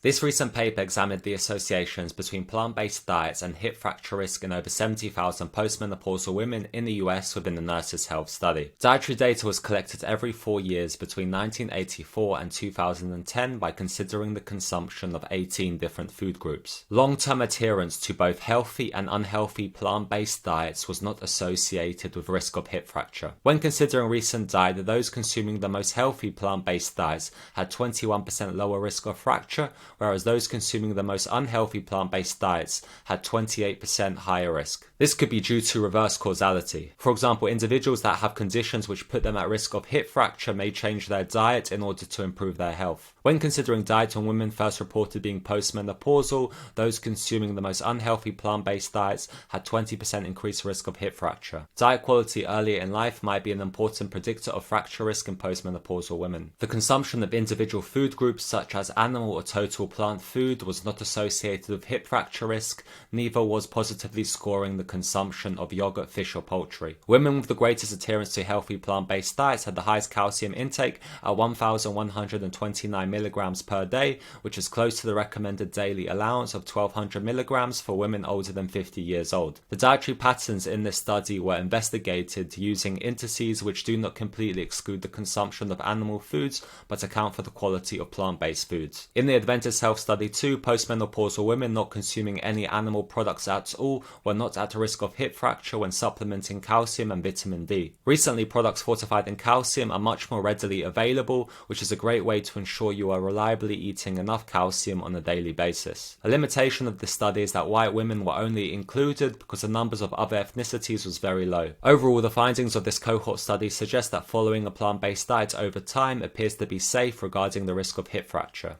This recent paper examined the associations between plant-based diets and hip fracture risk in over 70,000 postmenopausal women in the US within the Nurses' Health Study. Dietary data was collected every 4 years between 1984 and 2010 by considering the consumption of 18 different food groups. Long-term adherence to both healthy and unhealthy plant-based diets was not associated with risk of hip fracture. When considering recent data, those consuming the most healthy plant-based diets had 21% lower risk of fracture, whereas those consuming the most unhealthy plant-based diets had 28% higher risk. This could be due to reverse causality. For example, individuals that have conditions which put them at risk of hip fracture may change their diet in order to improve their health. When considering diet on women first reported being postmenopausal, those consuming the most unhealthy plant-based diets had 20% increased risk of hip fracture. Diet quality earlier in life might be an important predictor of fracture risk in postmenopausal women. The consumption of individual food groups such as animal or total plant food was not associated with hip fracture risk, neither was positively scoring the consumption of yogurt, fish or poultry. Women with the greatest adherence to healthy plant-based diets had the highest calcium intake at 1,129 milligrams per day, which is close to the recommended daily allowance of 1,200 milligrams for women older than 50 years old. The dietary patterns in this study were investigated using indices which do not completely exclude the consumption of animal foods, but account for the quality of plant-based foods. In the Adventist Health Study 2, postmenopausal women not consuming any animal products at all were not at risk of hip fracture when supplementing calcium and vitamin D. Recently, products fortified in calcium are much more readily available, which is a great way to ensure you are reliably eating enough calcium on a daily basis. A limitation of this study is that white women were only included because the numbers of other ethnicities was very low. Overall, the findings of this cohort study suggest that following a plant-based diet over time appears to be safe regarding the risk of hip fracture.